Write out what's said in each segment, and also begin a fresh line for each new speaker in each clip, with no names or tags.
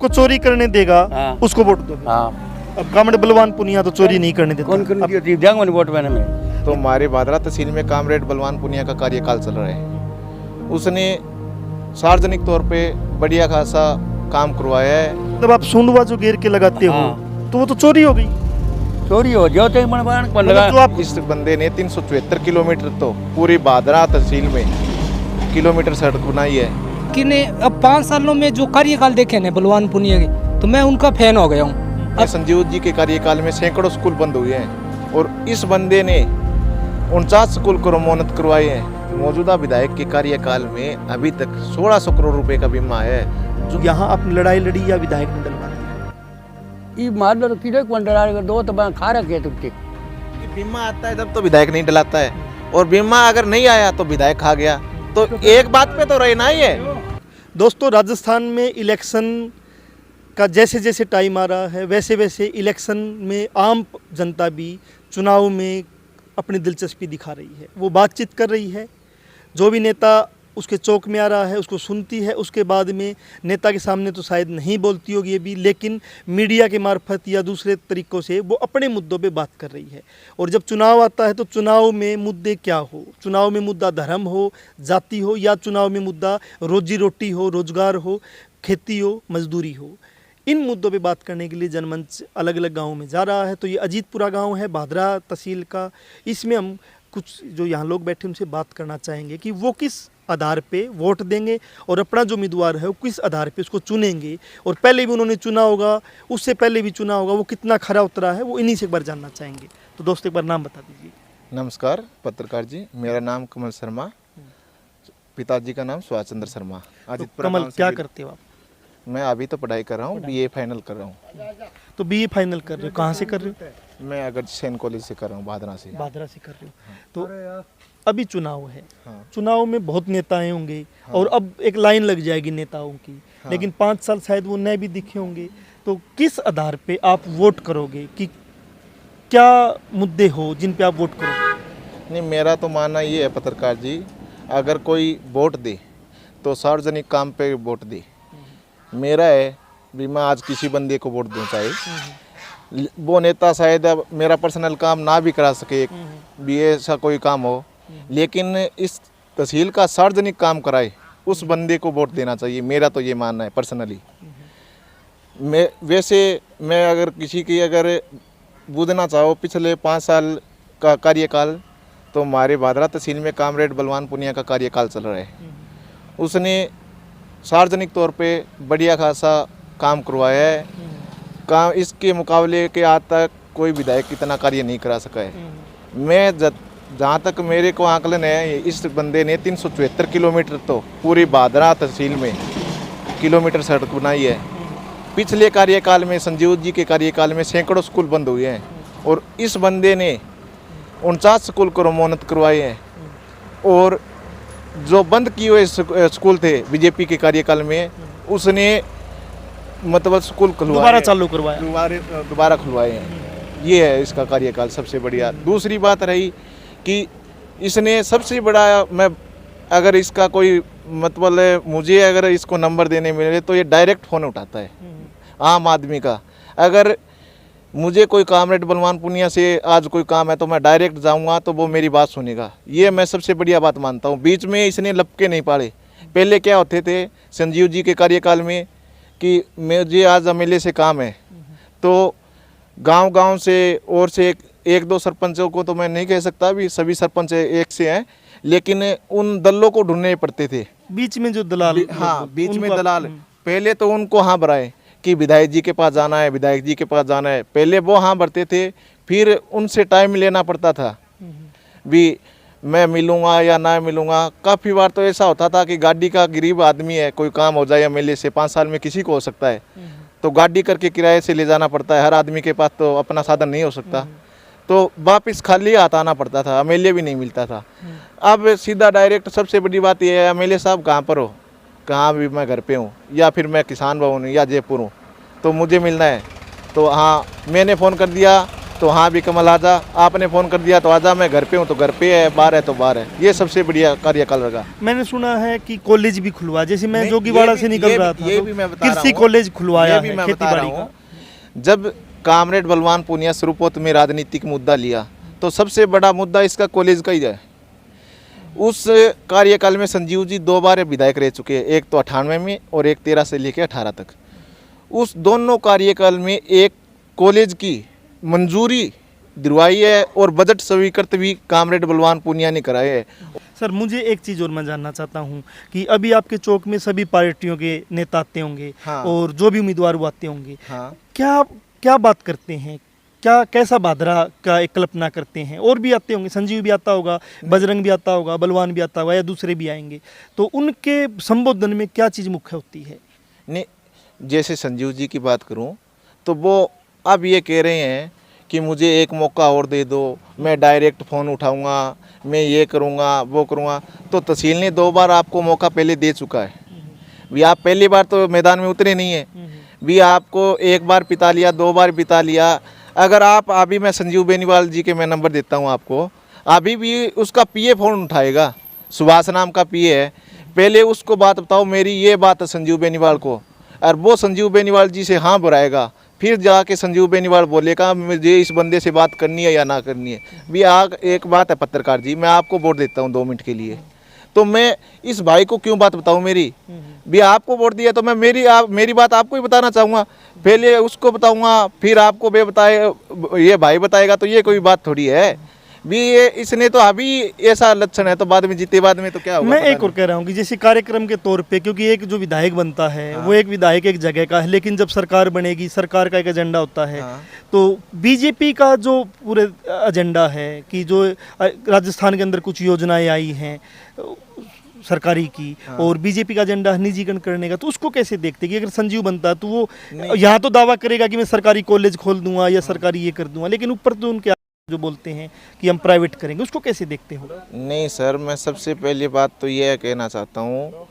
जिसको चोरी करने देगा
हाँ।
उसको वोट दोगे।
हाँ
अब कामरेड बलवान पुनिया तो चोरी नहीं करने देता।
कौन कौन दिया जाऊंगा नहीं वोट मैंने में।
तो हमारे भादरा तहसील में कामरेड बलवान पुनिया का कार्यकाल चल रहा है। उसने सार्वजनिक तौर पे बढ़िया खासा काम करवाया है।
मतलब आप सूंडवा जो घेर के लगाते हो
हाँ।
तो वो तो चोरी हो गई।
चोरी हो जाओ तो बन
मतलब
लगा
जो आप
इस बंदे ने 374 किलोमीटर तो पूरी भादरा तहसील में किलोमीटर सड़क बनाई है।
कि ने अब 5 सालों में जो कार्यकाल देखे ने बलवान पुनिया के, तो मैं उनका फैन हो गया हूँ।
ये संजीव जी के कार्यकाल में सैकड़ों स्कूल बंद हुए हैं और इस बंदे ने 49 स्कूल को रोमोन्नत करवाए हैं। मौजूदा विधायक के कार्यकाल में अभी तक 1600 करोड़ रुपए का बीमा है।
जो यहाँ आपने लड़ाई लड़ी या विधायक ने डलवा दी?
ये मार लो किधर कौन डरा दो तो खा रखे तुमके।
बीमा आता है तब तो विधायक नहीं डलाता है, और बीमा अगर नहीं आया तो विधायक खा गया। तो एक बात पे तो रहना ही है।
दोस्तों, राजस्थान में इलेक्शन का जैसे जैसे टाइम आ रहा है वैसे वैसे इलेक्शन में आम जनता भी चुनाव में अपनी दिलचस्पी दिखा रही है। वो बातचीत कर रही है, जो भी नेता उसके चौक में आ रहा है उसको सुनती है। उसके बाद में नेता के सामने तो शायद नहीं बोलती होगी ये भी, लेकिन मीडिया के मार्फत या दूसरे तरीक़ों से वो अपने मुद्दों पे बात कर रही है। और जब चुनाव आता है तो चुनाव में मुद्दे क्या हो, चुनाव में मुद्दा धर्म हो, जाति हो, या चुनाव में मुद्दा रोजी रोटी हो, रोजगार हो, खेती हो, मजदूरी हो, इन मुद्दों पे बात करने के लिए जनमंच अलग अलग गाँव में जा रहा है। तो ये अजीतपुरा गाँव है भादरा तहसील का। इसमें हम कुछ जो यहाँ लोग बैठे उनसे बात करना चाहेंगे कि वो किस आधार पे वोट देंगे और अपना जो उम्मीदवार है वो किस आधार पे उसको चुनेंगे, और पहले भी उन्होंने चुना होगा, उससे पहले भी चुना होगा, वो कितना खरा उतरा है वो इन्हीं से एक बार जानना चाहेंगे। तो दोस्त एक बार नाम बता दीजिए।
नमस्कार पत्रकार जी, मेरा नाम कमल शर्मा, पिताजी का नाम सुभाष चंद्र शर्मा।
तो कमल क्या करते हो आप?
मैं अभी तो पढ़ाई कर रहा हूँ, बीए फाइनल कर रहा हूँ।
तो बीए फाइनल कर रहे हो, कहाँ से कर रहे हो?
मैं अगर सैन कॉलेज से कर रहा हूँ, भादरा से।
भादरा से कर रहे हो। तो अभी चुनाव है,
हाँ।
चुनाव में बहुत नेताएं होंगे, हाँ। और अब एक लाइन लग जाएगी नेताओं की, हाँ। लेकिन 5 साल शायद वो नए भी दिखे होंगे। तो किस आधार पे आप वोट करोगे, कि क्या मुद्दे हो जिन पे आप वोट करोगे?
नहीं, मेरा तो मानना ये है पत्रकार जी, अगर कोई वोट दे तो सार्वजनिक काम पे वोट दे। मेरा है भी मैं आज किसी बंदे को वोट दूँ, चाहे वो नेता शायद अब मेरा पर्सनल काम ना भी करा सके, भी ऐसा कोई काम हो, लेकिन इस तहसील का सार्वजनिक काम कराए उस बंदे को वोट देना चाहिए। मेरा तो ये मानना है पर्सनली। मैं अगर किसी की अगर बूझना चाहो पिछले 5 साल का कार्यकाल, तो हमारे भादरा तहसील में कामरेड बलवान पुनिया का कार्यकाल चल रहा है। उसने सार्वजनिक तौर पे बढ़िया खासा काम करवाया है। काम इसके मुकाबले के आज तक कोई विधायक इतना कार्य नहीं करा सका है। मैं जहाँ तक मेरे को आकलन है, इस बंदे ने 374 किलोमीटर तो पूरी भादरा तहसील में किलोमीटर सड़क बनाई है। पिछले कार्यकाल में संजीव जी के कार्यकाल में सैकड़ों स्कूल बंद हुए हैं, और इस बंदे ने 49 स्कूल को रोमोन्नत करवाए हैं। और जो बंद किए हुए स्कूल थे बीजेपी के कार्यकाल में, उसने मतलब स्कूल खुलवाए,
दोबारा चालू करवाया,
दोबारा खुलवाए हैं। ये है इसका कार्यकाल सबसे बढ़िया। दूसरी बात रही कि इसने सबसे बड़ा, मैं अगर इसका कोई मतलब मुझे अगर इसको नंबर देने मिले तो ये डायरेक्ट फ़ोन उठाता है आम आदमी का। अगर मुझे कोई कामरेड बलवान पुनिया से आज कोई काम है तो मैं डायरेक्ट जाऊंगा तो वो मेरी बात सुनेगा। ये मैं सबसे बढ़िया बात मानता हूँ। बीच में इसने लपके नहीं पाले। पहले क्या होते थे संजीव जी के कार्यकाल में कि मुझे आज एमएलए से काम है, तो गांव-गांव से और से एक दो सरपंचों को तो मैं नहीं कह सकता भी सभी सरपंच एक से हैं, लेकिन उन दलों को ढूंढने पड़ते थे।
बीच में जो दलाल,
हाँ, बीच में दलाल, पहले तो उनको हाँ भराए कि विधायक जी के पास जाना है, विधायक जी के पास जाना है, पहले वो हाँ भरते थे, फिर उनसे टाइम लेना पड़ता था भी मैं मिलूँगा या ना मिलूँगा। काफ़ी बार तो ऐसा होता था कि गाड़ी का गरीब आदमी है, कोई काम हो जाए एमएलए से, 5 साल में किसी को हो सकता है, तो गाड़ी करके किराए से ले जाना पड़ता है। हर आदमी के पास तो अपना साधन नहीं हो सकता, तो वापस खाली हाथ आना पड़ता था, एमएलए भी नहीं मिलता था। अब सीधा डायरेक्ट, सबसे बड़ी बात यह है, एमएलए साहब कहाँ पर हो, कहाँ भी मैं घर पे हूँ, या फिर मैं किसान भवन या जयपुर हूँ, तो मुझे मिलना है। तो हाँ, मैंने फ़ोन कर दिया तो हाँ भी कमल आजा, आपने फ़ोन कर दिया तो आजा, मैं घर पे हूँ तो घर पे है, बाहर है तो बाहर है। ये सबसे बढ़िया कार्यकाल रहा।
मैंने सुना है कि कॉलेज भी खुलवा, जैसे मैं
नहीं,
जोगीवाड़ा
ये
से
भी-
निकल
ये
रहा
भी-
था
ये
तो
भी मैं बता रहा
कृषि
हूँ।
कॉलेज खुलवाया
ये भी
है
मैं
खेती
बता रहा
बाड़ी का।
हूँ। जब कामरेड बलवान पुनिया स्वरूपोत में राजनीतिक मुद्दा लिया तो सबसे बड़ा मुद्दा इसका कॉलेज का ही है। उस कार्यकाल में संजीव जी 2 बार विधायक रह चुके हैं, एक तो 98 में और एक 13 से लेकर 18 तक। उस दोनों कार्यकाल में एक कॉलेज की मंजूरी दिलवाई है और बजट स्वीकृत भी कामरेड बलवान पुनिया ने कराए है।
सर मुझे एक चीज़ और मैं जानना चाहता हूँ कि अभी आपके चौक में सभी पार्टियों के नेता आते होंगे
हाँ।
और जो भी उम्मीदवार वो आते होंगे,
हाँ,
क्या क्या बात करते हैं, क्या कैसा भादरा का एक कल्पना करते हैं? और भी आते होंगे, संजीव भी आता होगा, बजरंग भी आता होगा, बलवान भी आता होगा या दूसरे भी आएंगे, तो उनके संबोधन में क्या चीज़ मुख्य होती है?
नहीं, जैसे संजीव जी की बात करूं तो वो अब ये कह रहे हैं कि मुझे एक मौका और दे दो, मैं डायरेक्ट फ़ोन उठाऊंगा, मैं ये करूंगा वो करूंगा। तो तहसील ने 2 बार आपको मौका पहले दे चुका है। भी आप पहली बार तो मैदान में उतरे नहीं है, भी आपको 1 बार पिता लिया, 2 बार पिता लिया। अगर आप अभी, मैं संजीव बेनीवाल जी के मैं नंबर देता हूँ आपको, अभी भी उसका पीए फ़ोन उठाएगा, सुभाष नाम का पीए है। पहले उसको बात बताओ, मेरी ये बात है संजीव बेनीवाल को, और वो संजीव बेनीवाल जी से हाँ बुराएगा, फिर जाके संजीव बेनीवाल बोलेगा मुझे इस बंदे से बात करनी है या ना करनी है। भी एक बात है पत्रकार जी, मैं आपको वोट देता हूँ 2 मिनट के लिए, तो मैं इस भाई को क्यों बात बताऊँ मेरी? भी आपको वोट दिया तो मैं मेरी बात आपको ही बताना चाहूँगा, पहले उसको बताऊँगा फिर आपको ये भाई बताएगा, तो ये कोई बात थोड़ी है। भी ये इसने तो अभी ऐसा लक्षण है तो बाद में जीते, बाद में तो क्या होगा?
मैं
पता
एक और कह रहा हूँ कि जैसे कार्यक्रम के तौर पे, क्योंकि एक जो विधायक बनता है वो एक विधायक एक जगह का है, लेकिन जब सरकार बनेगी, सरकार का एक एजेंडा होता है।
हाँ।
तो बीजेपी का जो पूरे एजेंडा है कि जो राजस्थान के अंदर कुछ योजनाएं आई हैं सरकारी की, और बीजेपी का एजेंडा है निजीकरण करने का, तो उसको कैसे देखते कि अगर संजीव बनता है तो वो यहाँ तो दावा करेगा कि मैं सरकारी कॉलेज खोल दूंगा या सरकारी ये कर दूंगा, लेकिन ऊपर तो उनके जो बोलते हैं कि हम प्राइवेट करेंगे, उसको कैसे देखते हो?
नहीं सर, मैं सबसे पहली बात तो यह कहना चाहता हूँ,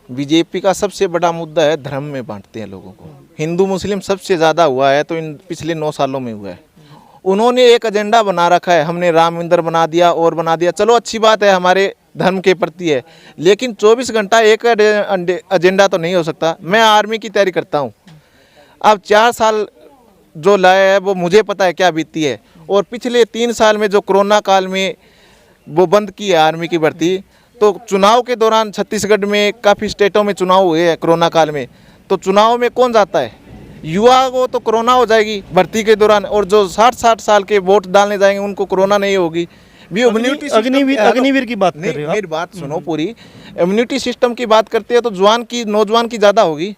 बीजेपी का सबसे बड़ा मुद्दा है धर्म में बांटते हैं लोगों को। हिंदू मुस्लिम सबसे ज़्यादा हुआ है तो इन पिछले 9 सालों में हुआ है। उन्होंने एक एजेंडा बना रखा है, हमने राम मंदिर बना दिया और बना दिया, चलो अच्छी बात है, हमारे धर्म के प्रति है, लेकिन 24 घंटा एक एजेंडा तो नहीं हो सकता। मैं आर्मी की तैयारी करता हूँ, अब 4 साल जो लाया है वो मुझे पता है क्या बीती है, और पिछले 3 साल में जो कोरोना काल में वो बंद की है आर्मी की भर्ती, तो चुनाव के दौरान छत्तीसगढ़ में काफ़ी स्टेटों में चुनाव हुए हैं कोरोना काल में, तो चुनाव में कौन जाता है? युवा को तो कोरोना हो जाएगी भर्ती के दौरान, और जो 60 साल के वोट डालने जाएंगे उनको कोरोना नहीं होगी। भी
अग्निवीर की बात कर रहे हो आप?
मेरी बात सुनो पूरी। इम्यूनिटी सिस्टम की बात करते हैं तो नौजवान की ज़्यादा होगी,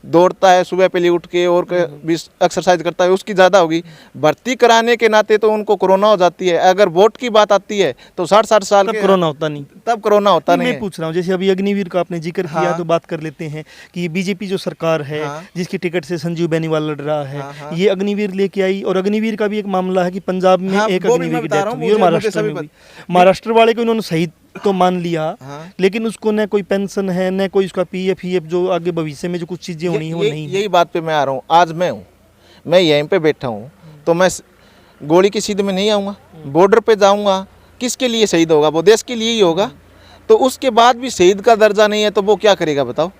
दौड़ता है सुबह पहले उठ के और भी एक्सरसाइज करता है, उसकी ज़्यादा होगी। भर्ती कराने के नाते तो उनको कोरोना हो जाती है। अगर वोट की बात आती है तो 60 साल
तब कोरोना होता नहीं,
तब कोरोना होता नहीं
मैं
है।
पूछ रहा हूँ, जैसे अभी अग्निवीर का आपने जिक्र किया,
हाँ।
तो बात कर लेते हैं कि बीजेपी जो सरकार है,
हाँ।
जिसकी टिकट से संजीव बेनीवाल लड़ रहा है,
हाँ, हाँ।
ये अग्निवीर लेके आई, और अग्निवीर का भी एक मामला है कि पंजाब में
हाँ,
एक
वो भी
अग्निवीर
मैं
की
बता
डेथ
रहा हूँ,
हुई और
मुझे
महाराष्ट्र
सभी
में भी। महाराष्ट्र वाले को इन्होंने शहीद तो मान लिया,
हाँ।
लेकिन उसको न कोई पेंशन है, न कोई उसका पीएफ जो आगे भविष्य में जो कुछ चीजें होनी है वो नहीं है।
यही बात पे मैं आ रहा हूँ। आज मैं यहीं पे बैठा हूँ तो मैं गोली की सीध में नहीं आऊँगा, बॉर्डर पे जाऊँगा। किसके लिए शहीद होगा? वो देश के लिए ही होगा। तो उसके बाद भी शहीद का दर्जा नहीं है तो वो क्या करेगा बताओ?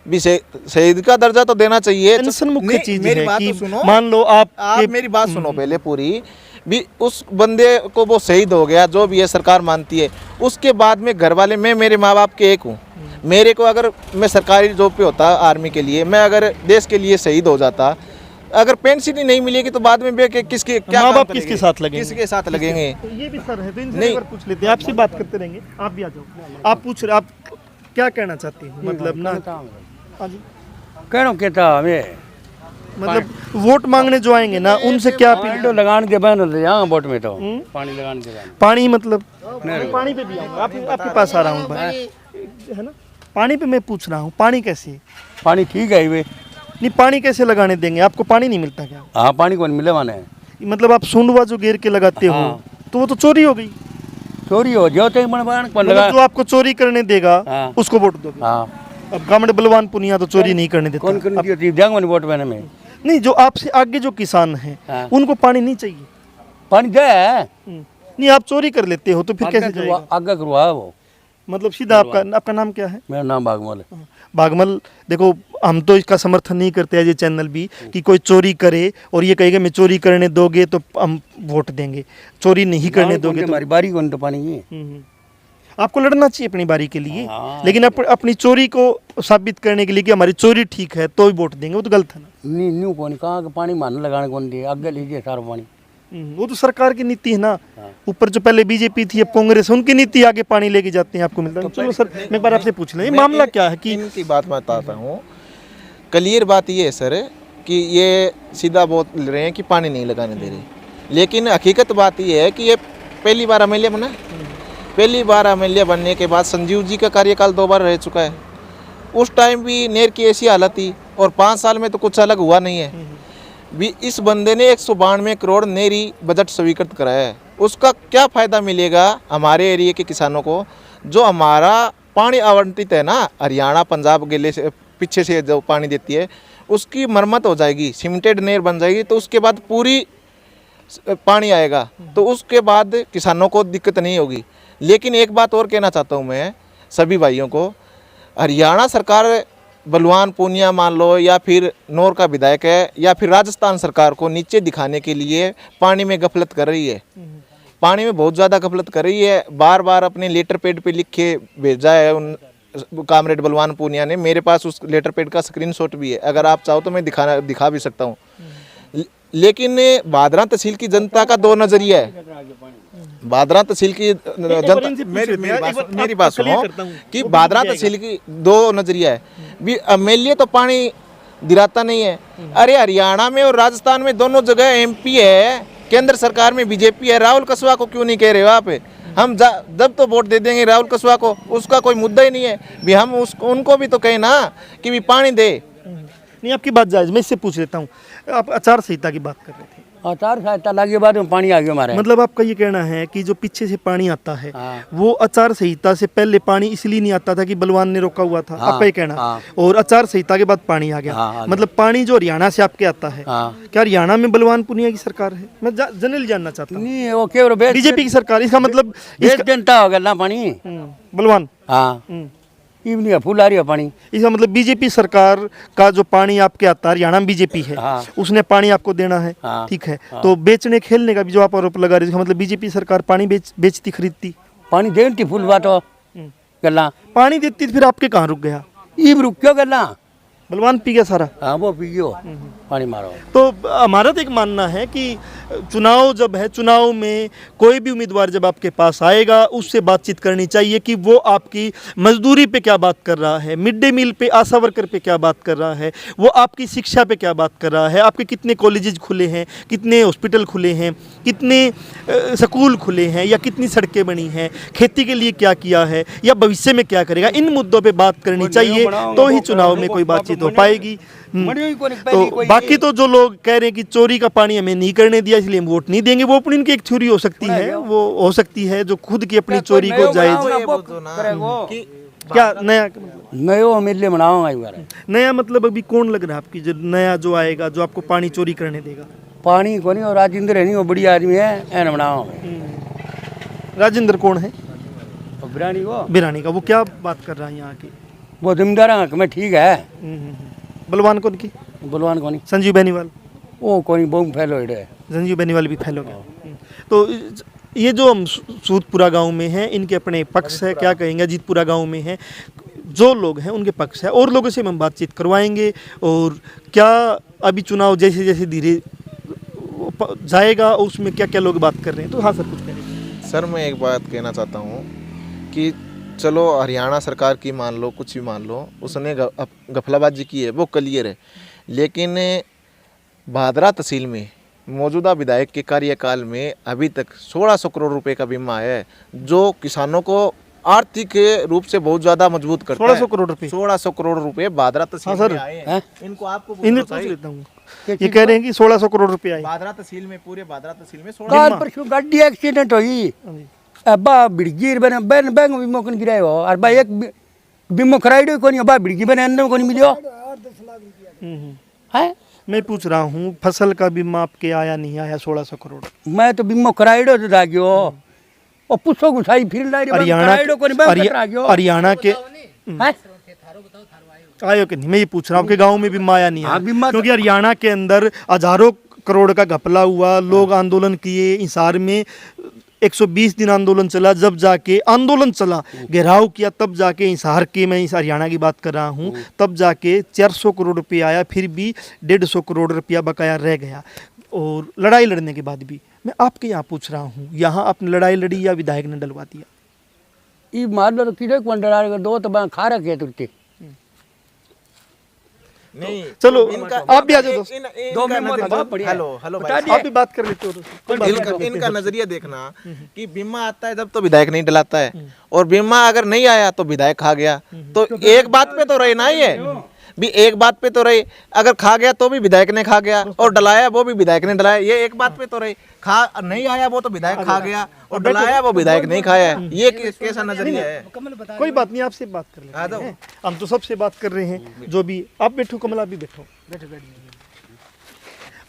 भी शहीद का दर्जा तो देना चाहिए।
पेंशन मुख्य चीज
मेरी
है
बात
कि
तो सुनो,
मान लो आप
मेरी बात सुनो पहले पूरी। भी उस बंदे को वो शहीद हो गया, जो भी है सरकार मानती है, उसके बाद में घर वाले, मैं मेरे माँ बाप के एक हूँ, मेरे को अगर मैं सरकारी जॉब पे होता आर्मी के लिए, मैं अगर देश के लिए शहीद हो जाता, अगर पेंशन ही नहीं मिलेगी तो बाद में किसके क्या
माँ
काम
बाप
करेंगे?
किसके साथ लगेंगे?
किसके साथ लगेंगे?
तो ये भी सर है, तो इनसे
नहीं।
एक बार पूछ लेते हैं, आपसे बात करते रहेंगे, आप भी आ जाओ। आप पूछ रहे, आप क्या कहना चाहते हो? मतलब ना, हाँ जी,
कहना कहता हमें
मतलब वोट मांगने जो आएंगे ना, उनसे क्या अपील?
तो लगाने के बाद यहाँ वोट में तो पानी लगाने के बाद
पानी मतलब मैं पानी पे भी आऊँगा, आपके पास आ रहा हूँ भाई, है ना? पानी पे मैं पूछ रहा हूँ, पानी कैसे?
पानी ठीक है वे।
नहीं, पानी कैसे लगाने देंगे? आपको पानी नहीं मिलता क्या?
हाँ, पानी कौन मिले माने?
मतलब आप सूंडवा जो घेर के लगाते हो,
हाँ।
तो वो तो चोरी हो गई।
चोरी हो जो तो
मतलब जो आपको चोरी करने देगा
हाँ।
उसको वोट दोगे।
हाँ,
अब कामड़े बलवान पुनिया तो चोरी नहीं करने देता।
कौन करने दी होती जंग में वोट मैंने में?
नहीं, जो आपसे आगे जो किसान हैं
हाँ।
उनको पानी नहीं चाहिए।
पानी दे
नहीं, आप चोरी कर लेते हो तो फिर कैसे जाएगा?
आगे करवा है वो।
मतलब सीधा आपका नाम क्या है?
मेरा नाम बागमल है।
बागमल, देखो हम तो इसका समर्थन नहीं करते हैं ये चैनल भी कि कोई चोरी करे और ये कहेगा मैं चोरी करने दोगे तो हम वोट देंगे, चोरी नहीं करने दोगे तो।
हमारी बारी कौन तो पानी है।
आपको लड़ना चाहिए अपनी बारी के लिए,
हाँ।
लेकिन अपनी चोरी को साबित करने के लिए कि हमारी चोरी ठीक है तो ही वोट देंगे, वो तो गलत है ना।
नहीं न्यू कौन कहाँ का पानी मान लगाने कौन दिए, आगे लीजिए सारा पानी।
वो तो सरकार की नीति है ना।
हाँ।
ऊपर जो पहले बीजेपी थी अब कांग्रेस, उनकी नीति आगे पानी लेके जाते हैं, आपको मिलता है। चलो सर, मैं एक बार आपसे पूछ लें, ये मामला क्या है कि
इनकी बात मैं बताता हूँ। क्लियर बात ये है सर कि ये सीधा बोल रहे हैं कि पानी नहीं लगाने दे रहे, लेकिन हकीकत बात ये है कि ये पहली बार एमएलए बना। पहली बार एमएलए बनने के बाद संजीव जी का कार्यकाल 2 बार रह चुका है। उस टाइम भी नेर की ऐसी हालत थी और 5 साल में तो कुछ अलग हुआ नहीं है। भी इस बंदे ने 192 करोड़ नेरी बजट स्वीकृत कराया है। उसका क्या फ़ायदा मिलेगा हमारे एरिया के किसानों को? जो हमारा पानी आवंटित है ना, हरियाणा पंजाब गेले से पीछे से जो पानी देती है उसकी मरम्मत हो जाएगी, सीमेंटेड नेर बन जाएगी, तो उसके बाद पूरी पानी आएगा, तो उसके बाद किसानों को दिक्कत नहीं होगी। लेकिन एक बात और कहना चाहता हूँ मैं सभी भाइयों को, हरियाणा सरकार बलवान पूनिया मान लो या फिर नौर का विधायक है या फिर राजस्थान सरकार को नीचे दिखाने के लिए पानी में गफलत कर रही है। पानी में बहुत ज़्यादा गफलत कर रही है। बार बार अपने लेटर पैड पे लिख के भेजा है उन कामरेड बलवान पूनिया ने। मेरे पास उस लेटर पैड का स्क्रीनशॉट भी है, अगर आप चाहो तो मैं दिखा भी सकता हूँ। लेकिन बादरा तहसील की जनता का 2 नज़रिया है। बादरा तहसील की जनता, मेरी बात सुनो कि बादरा तहसील की 2 नज़रिया है। भी एमएलए तो पानी दिलाता नहीं है। अरे हरियाणा में और राजस्थान में दोनों जगह एमपी है, केंद्र सरकार में बीजेपी है। राहुल कसवा को क्यों नहीं कह रहे हो आप? हम जब तो वोट दे देंगे राहुल कसवा को, उसका कोई मुद्दा ही नहीं है। भी हम उनको भी तो कहें ना कि भी पानी दे।
नहीं, आपकी बात जायज़, मैं इससे पूछ लेता हूँ। आप आचार संहिता की बात कर रहे थे,
आचार संहिता लगे बाद में पानी आ गया हमारे।
मतलब आपका ये कहना है कि जो पीछे से पानी आता है
हाँ।
वो आचार संहिता से पहले पानी इसलिए नहीं आता था कि बलवान ने रोका हुआ था,
हाँ,
आपका ये कहना।
हाँ।
और आचार संहिता के बाद पानी आ गया।
हाँ,
मतलब पानी जो हरियाणा से आपके आता है,
हाँ।
क्या हरियाणा में बलवान पुनिया की सरकार है? मैं जनरल जानना चाहता हूँ।
नहीं वो केवल
बीजेपी की सरकार, इसका मतलब
जनता हो गया ना पानी।
बलवान,
हाँ इवनी फूल आ रही है पानी।
इसका मतलब बीजेपी सरकार का जो पानी आपके आता है, हरियाणा में बीजेपी है,
हाँ।
उसने पानी आपको देना है,
हाँ।
ठीक है। तो बेचने खेलने का भी जो आप आरोप लगा रहे हैं, मतलब बीजेपी सरकार पानी बेचती खरीदती,
पानी देती फूल बात गला
पानी देती, फिर आपके कहाँ रुक गया?
ईब रुक क्यों गला?
बलवान पी गया सारा।
हाँ वो पी गयो पानी मारो।
तो हमारा तो एक मानना है कि चुनाव जब है, चुनाव में कोई भी उम्मीदवार जब आपके पास आएगा उससे बातचीत करनी चाहिए कि वो आपकी मजदूरी पे क्या बात कर रहा है, मिड डे मील पे, आशा वर्कर पे क्या बात कर रहा है, वो आपकी शिक्षा पे क्या बात कर रहा है, आपके कितने कॉलेजेस खुले हैं, कितने हॉस्पिटल खुले हैं, कितने स्कूल खुले हैं, या कितनी सड़कें बनी हैं, खेती के लिए क्या किया है, या भविष्य में क्या करेगा। इन मुद्दों पे बात करनी चाहिए, तो ही चुनाव में कोई बातचीत हो पाएगी। तो बाकी तो जो लोग कह रहे हैं कि चोरी का पानी हमें नहीं करने दिया इसलिए हम वोट नहीं देंगे, वो अपनी इनकी एक थ्योरी हो सकती है, वो हो सकती है जो खुद की अपनी चोरी को जायज। क्या नया
नयो एमएलए बनाऊंगा इस बार।
नया मतलब अभी कौन लग रहा है आपकी, जो नया जो आएगा, जो आपको पानी चोरी करने देगा?
पानी को नहीं, और राजेंद्र है नहीं, वो बढ़िया आदमी है, ऐन बनाऊंगा।
राजेंद्र कौन है?
बिरानी वो
बिरानी का। वो क्या बात कर रहा है यहाँ की?
वो जिम्मेदार मैं ठीक है।
बलवान कौन की?
बलवान को नहीं,
संजीव बेनीवाल।
वो कोई बहुत फैल हो है।
संजीव बेनीवाल भी फैल हो गया। तो ये जो हम सूदपुरा गांव में हैं, इनके अपने पक्ष है, क्या कहेंगे, अजीतपुरा गांव में हैं, जो लोग हैं उनके पक्ष है, और लोगों से हम बातचीत करवाएंगे। और क्या अभी चुनाव जैसे जैसे धीरे जाएगा उसमें क्या क्या लोग बात कर रहे हैं। तो हाँ सर, कुछ करेंगे।
सर मैं एक बात कहना चाहता हूँ कि चलो हरियाणा सरकार की मान लो, कुछ भी मान लो, उसने गफलाबाजी की है, वो क्लियर है। लेकिन भादरा तहसील में मौजूदा विधायक के कार्यकाल में अभी तक 1600 करोड़ रुपए का बीमा है, जो किसानों को आर्थिक रूप से बहुत ज्यादा मजबूत करता है।
1600 करोड़ रुपए,
1600 करोड़ रुपए भादरा तहसील में आए हैं। इनको आपको
इन्हें पूछ लेता हूँ, ये कह रहे हैं कि 1600 करोड़ रुपए आए
भादरा तहसील में, पूरे भादरा तहसील में 1600।
कार पर गाड़ी एक्सीडेंट हुई, अब्बा बिड़गी बने बैन बैंक बीमो कौन गिराए हो, और भाई एक बीमो कराई कोनी, अब्बा बिड़गी बने अंदर कोनी मिलियो। है।
मैं पूछ रहा हूँ फसल का बीमा आपके आया नहीं आया 1600 करोड़?
मैं तो बीमो कराइडो तो गयो और पुछो गुसाई फिर लाई कराइडो को नहीं बंद गयो
हरियाणा के
है।
आयो कि नहीं, मैं ये पूछ रहा हूँ आपके गांव में बीमा आया नहीं
हाँ,
आया?
बीमा तो-
क्योंकि हरियाणा के अंदर हजारों करोड़ का घपला हुआ, लोग आंदोलन किए, हिसार में 120 दिन आंदोलन चला, जब जाके आंदोलन चला, घेराव किया, तब जाके हिसार के, मैं इस हरियाणा की बात कर रहा हूँ, तब जाके 400 करोड़ रुपया आया, फिर भी 150 करोड़ रुपया बकाया रह गया। और लड़ाई लड़ने के बाद भी मैं आपके यहाँ पूछ रहा हूँ, यहाँ आपने लड़ाई लड़ी या विधायक ने डलवा दिया?
ई मार लो तो किधर को डरा दो तो बा खा रखे तुरते
नहीं
चलो आप भी आ जाओ दोस्त,
हेलो भाई,
आप भी बात कर लेते हो दोस्त, कोई बात नहीं।
इनका नजरिया देखना कि बीमा आता है जब तो विधायक नहीं डलाता है, और बीमा अगर नहीं आया तो विधायक खा गया। तो एक बात पे तो रहे ना, ये भी एक बात पे तो रहे, अगर खा गया तो भी विधायक ने खा गया, और डलाया वो भी विधायक ने डलाया, ये एक बात पे तो रहे। खा नहीं आया वो तो विधायक खा गया, और डलाया वो विधायक नहीं खाया, ये कैसा नजरिया है?
कोई बात नहीं, आपसे बात कर लेते हैं, हम तो सबसे बात कर रहे हैं। जो भी आप बैठो, कमला भी बैठो,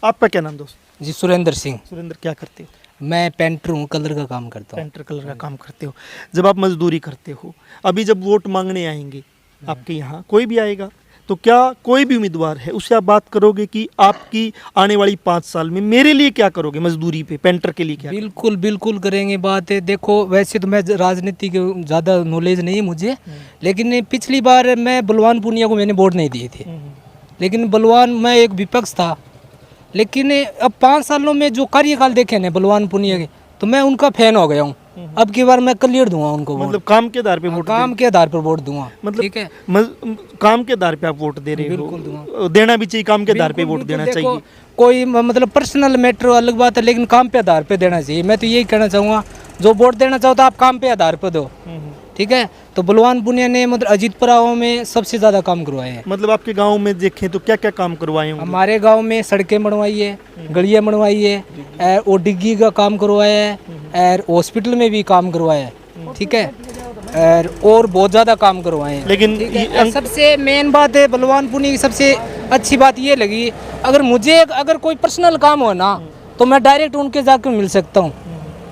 आपका क्या नाम दोस्त?
जी सुरेंद्र सिंह।
सुरेंद्र, क्या करते हो?
मैं पेंटर हूँ, कलर का काम करता हूँ।
पेंटर कलर का काम करते हो। जब आप मजदूरी करते हो, अभी जब वोट मांगने आएंगे आपके यहाँ, कोई भी आएगा, तो क्या कोई भी उम्मीदवार है उससे आप बात करोगे कि आपकी आने वाली 5 साल में मेरे लिए क्या करोगे, मजदूरी पे, पेंटर के लिए क्या?
बिल्कुल बिल्कुल करेंगे बात है। देखो वैसे तो मैं राजनीति के ज़्यादा नॉलेज नहीं है मुझे, लेकिन पिछली बार मैं बलवान पूनिया को मैंने वोट नहीं दिए थे, लेकिन बलवान मैं एक विपक्ष था, लेकिन अब 5 सालों में जो कार्यकाल देखे ना बलवान पूनिया के, तो मैं उनका फैन हो गया हूँ। अब की बार मैं क्लियर दूंगा उनको वोट।
मतलब काम के आधार पे वोट?
काम के आधार पर वोट दूंगा।
मतलब
ठीक है,
काम के आधार पे आप वोट दे रहे
बिल्कुल
हो, देना भी चाहिए, काम के आधार पे वोट देना
देखो,
चाहिए।
कोई मतलब पर्सनल मैटर अलग बात है, लेकिन काम पे आधार पे देना चाहिए। मैं तो यही कहना चाहूँगा, जो वोट देना चाहो तो आप काम पे आधार पे दो। ठीक है, तो बलवान पूनिया ने मतलब अजीतपुरा में सबसे ज़्यादा काम करवाए हैं।
मतलब आपके गांव में देखें तो क्या क्या काम करवाए होंगे?
हमारे गांव में सड़कें बनवाई है, गलियाँ बनवाई है, और डिग्गी का काम करवाया है, और हॉस्पिटल में भी काम करवाया है। ठीक है, और बहुत ज़्यादा काम करवाए हैं।
लेकिन
सबसे मेन बात है बलवान पूनिया की, सबसे अच्छी बात ये लगी, अगर मुझे अगर कोई पर्सनल काम हो ना, तो मैं डायरेक्ट उनके जाकर मिल सकता हूँ,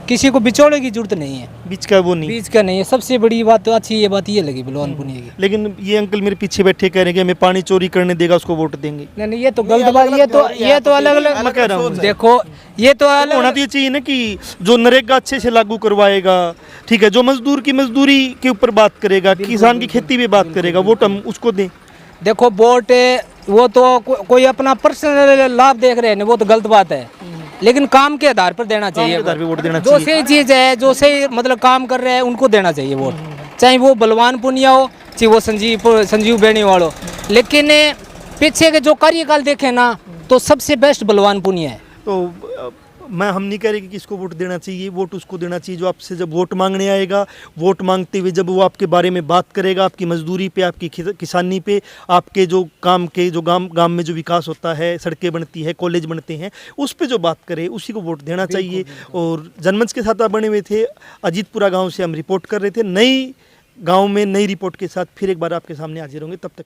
किसी को बिचौले की जरूरत नहीं है,
बीच का वो नहीं,
बीच का नहीं है। सबसे बड़ी बात तो अच्छी ये बात ये लगी बलवान पूनिया की।
लेकिन ये अंकल मेरे पीछे बैठे कह रहे हैं कि हमें पानी चोरी करने देगा उसको वोट देंगे।
नहीं नहीं, ये तो गलत बात, ये तो अलग अलग
मैं कह रहा हूँ,
देखो ये तो अलग
होना तो ये चाहिए ना कि जो नरेगा अच्छे से लागू करवाएगा, ठीक है, जो मजदूर की मजदूरी के ऊपर बात करेगा, किसान की खेती पे बात करेगा, वोट हम उसको दें।
देखो वोट वो तो कोई अपना पर्सनल लाभ देख रहे हैं, वो तो गलत बात है, लेकिन काम के आधार पर देना चाहिए।
आधार पे वोट देना
जो
चाहिए।
सही चीज है, जो सही मतलब काम कर रहे हैं, उनको देना चाहिए वोट, चाहे वो बलवान पूनिया हो, चाहे वो संजीव बेनीवाल हो। लेकिन पीछे के जो कार्यकाल देखे ना, तो सबसे बेस्ट बलवान पूनिया है।
तो मैं हम नहीं कह रहे कि किसको वोट देना चाहिए, वोट उसको देना चाहिए जो आपसे जब वोट मांगने आएगा, वोट मांगते हुए जब वो आपके बारे में बात करेगा, आपकी मजदूरी पे, आपकी किसानी पे, आपके जो काम के जो गांव में जो विकास होता है, सड़कें बनती है, कॉलेज बनते हैं, उस पे जो बात करे उसी को वोट देना चाहिए। और जनमंच के साथ आप बने हुए थे, अजीतपुरा गाँव से हम रिपोर्ट कर रहे थे, नई गाँव में नई रिपोर्ट के साथ फिर एक बार आपके सामने हाजिर होंगे, तब तक